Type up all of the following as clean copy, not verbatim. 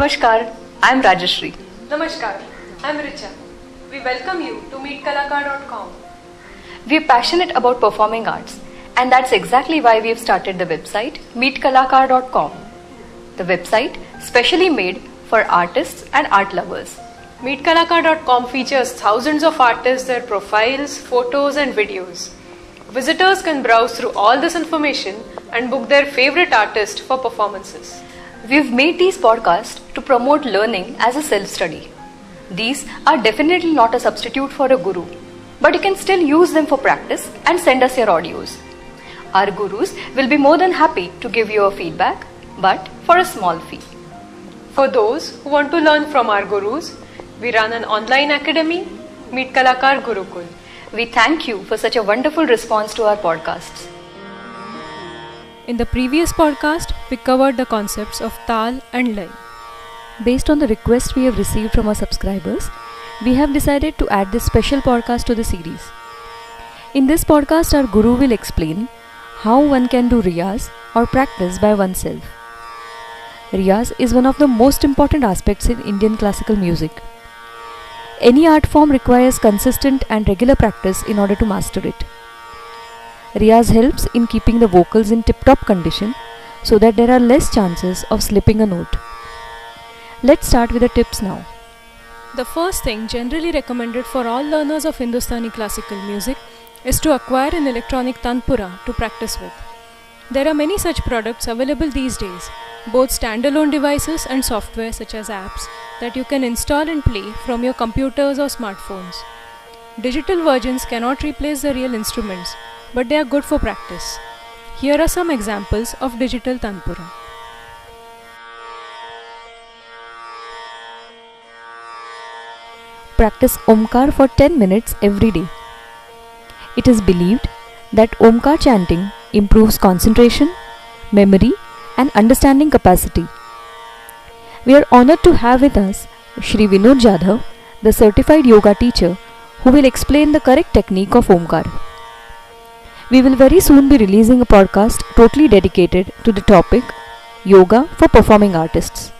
Namaskar, I am Rajashri. Namaskar, I am Richa. We welcome you to meetkalakar.com. We are passionate about performing arts, and that's exactly why we have started the website meetkalakar.com. The website specially made for artists and art lovers. Meetkalakar.com features thousands of artists, their profiles, photos, and videos. Visitors can browse through all this information and book their favorite artist for performances. We've made these podcasts to promote learning as a self-study. These are definitely not a substitute for a guru, but you can still use them for practice and send us your audios. Our gurus will be more than happy to give you a feedback, but for a small fee. For those who want to learn from our gurus, we run an online academy, Meet Kalakar Gurukul. We thank you for such a wonderful response to our podcasts. In the previous podcast, we covered the concepts of Tal and Lay. Based on the request we have received from our subscribers, we have decided to add this special podcast to the series. In this podcast, our guru will explain how one can do riyaz or practice by oneself. Riyaz is one of the most important aspects in Indian classical music. Any art form requires consistent and regular practice in order to master it. Riyaz helps in keeping the vocals in tip-top condition so that there are less chances of slipping a note. Let's start with the tips now. The first thing generally recommended for all learners of Hindustani classical music is to acquire an electronic tanpura to practice with. There are many such products available these days, both standalone devices and software such as apps that you can install and play from your computers or smartphones. Digital versions cannot replace the real instruments, but they are good for practice. Here are some examples of digital tanpura. Practice Omkar for 10 minutes every day. It is believed that Omkar chanting improves concentration, memory, and understanding capacity. We are honored to have with us Shri Vinod Jadhav, the certified yoga teacher, who will explain the correct technique of Omkar. We will very soon be releasing a podcast totally dedicated to the topic Yoga for Performing Artists.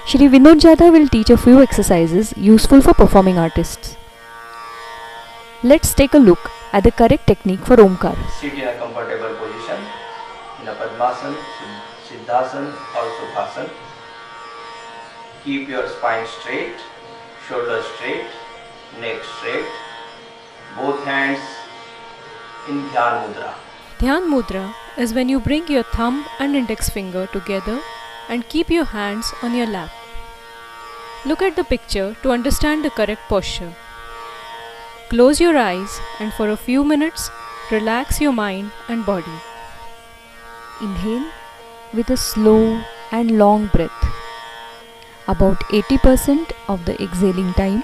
Shri Vinod Jadhav will teach a few exercises useful for performing artists. Let's take a look at the correct technique for Omkar. Sit in a comfortable position, in a Padmasana, Siddhasana or Sukhasana. Keep your spine straight, shoulders straight, neck straight, both hands in Dhyan Mudra. Dhyan Mudra is when you bring your thumb and index finger together and keep your hands on your lap. Look at the picture to understand the correct posture. Close your eyes and for a few minutes, relax your mind and body. Inhale with a slow and long breath. About 80% of the exhaling time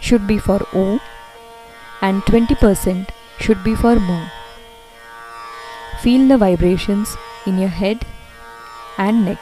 should be for O and 20% should be for Mo. Feel the vibrations in your head and neck.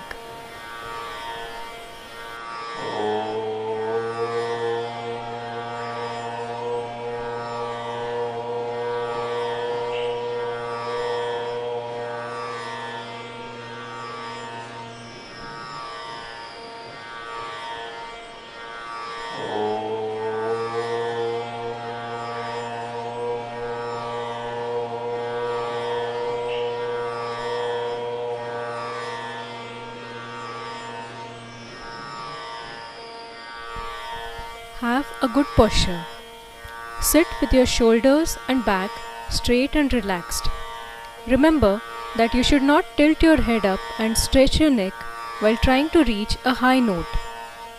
Have a good posture. Sit with your shoulders and back straight and relaxed. Remember that you should not tilt your head up and stretch your neck while trying to reach a high note.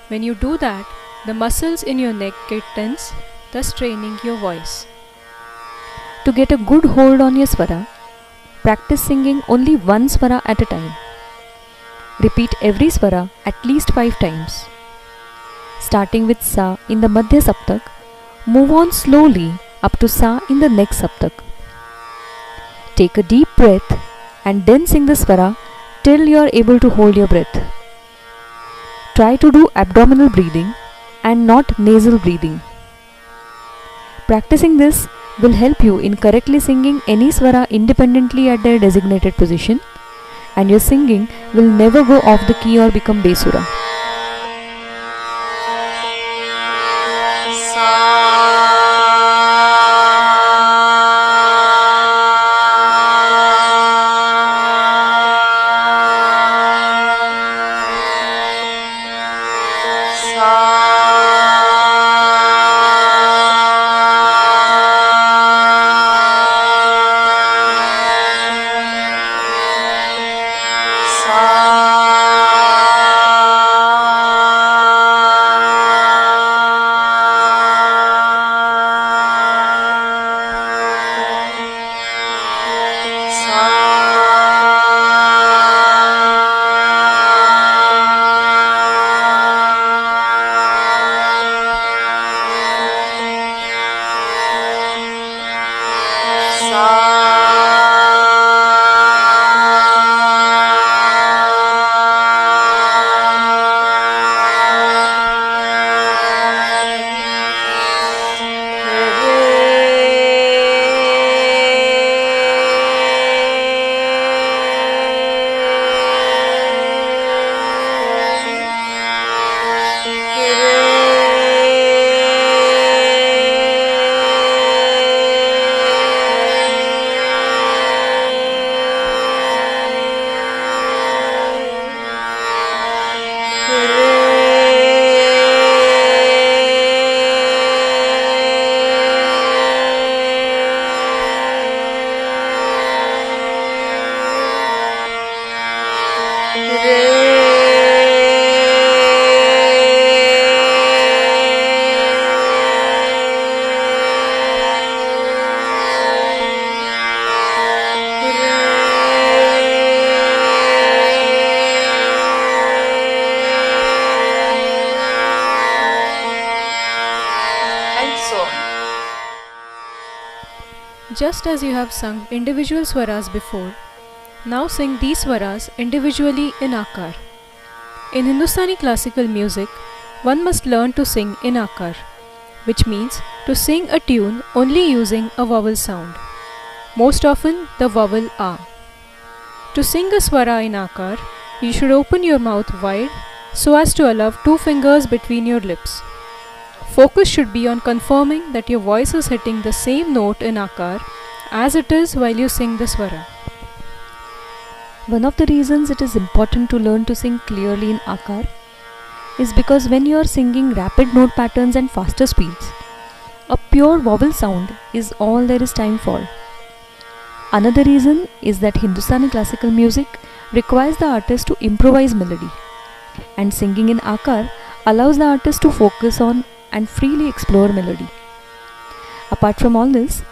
When you do that, the muscles in your neck get tense, thus straining your voice. To get a good hold on your swara, practice singing only one swara at a time. Repeat every swara at least 5 times. Starting with Sa in the Madhya Saptak, move on slowly up to Sa in the next Saptak. Take a deep breath and then sing the swara till you are able to hold your breath. Try to do abdominal breathing and not nasal breathing. Practicing this will help you in correctly singing any swara independently at their designated position, and your singing will never go off the key or become besura. Just as you have sung individual swaras before, now sing these swaras individually in Akar. In Hindustani classical music, one must learn to sing in Akar, which means to sing a tune only using a vowel sound, most often the vowel A. To sing a swara in Akar, you should open your mouth wide so as to allow 2 fingers between your lips. Focus should be on confirming that your voice is hitting the same note in Akar as it is while you sing the swara. One of the reasons it is important to learn to sing clearly in Akar is because when you are singing rapid note patterns and faster speeds, a pure vowel sound is all there is time for. Another reason is that Hindustani classical music requires the artist to improvise melody, and singing in Akar allows the artist to focus on and freely explore melody. Apart from all this,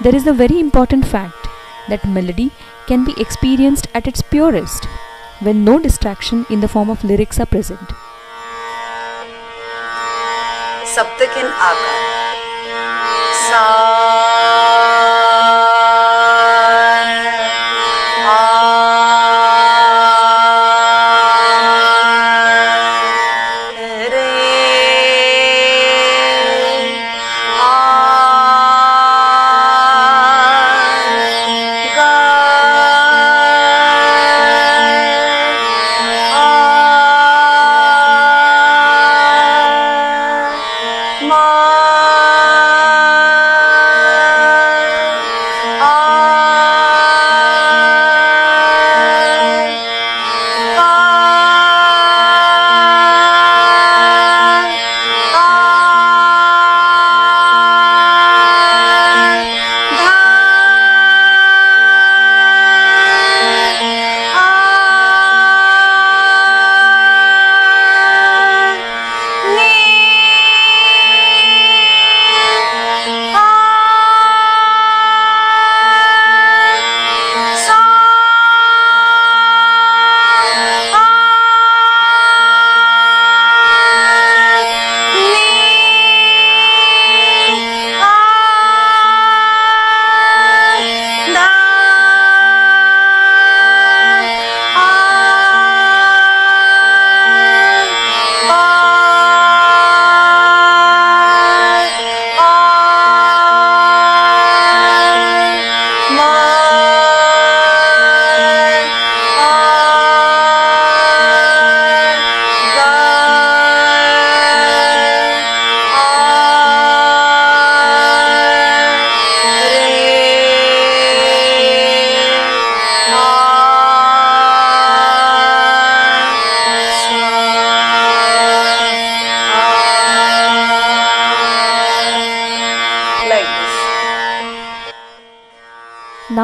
there is the very important fact that melody can be experienced at its purest when no distraction in the form of lyrics are present. सप्तक in Akar. Sa ma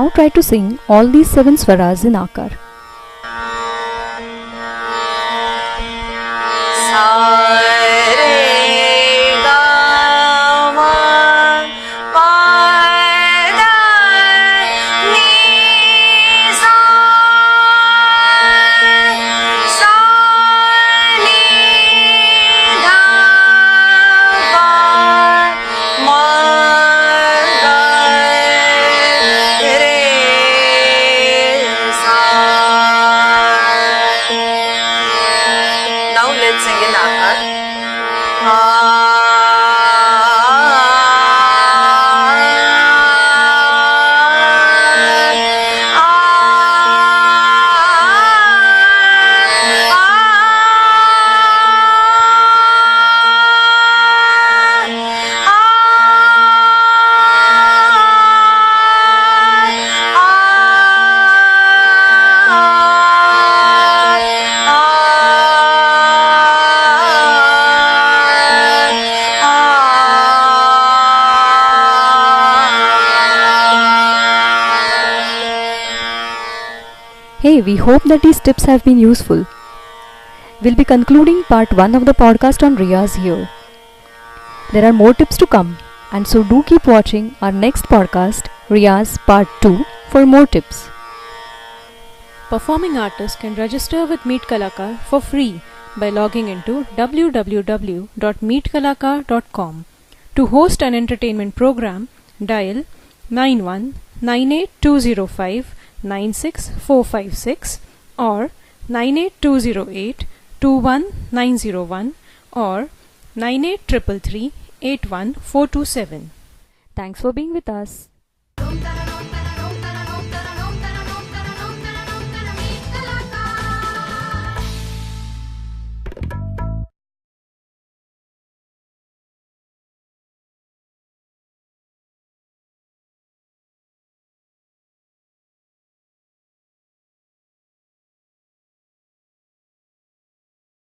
Now try to sing all these 7 swaras in Akar. Now let's sing in Akar. Hey, we hope that these tips have been useful. We'll be concluding part 1 of the podcast on Riyaz here. There are more tips to come, and so do keep watching our next podcast, Riyaz Part 2, for more tips. Performing artists can register with Meet Kalakar for free by logging into www.meetkalakar.com. To host an entertainment program, dial 919820596456 or 98208-21901 or 98333-81427. Thanks for being with us.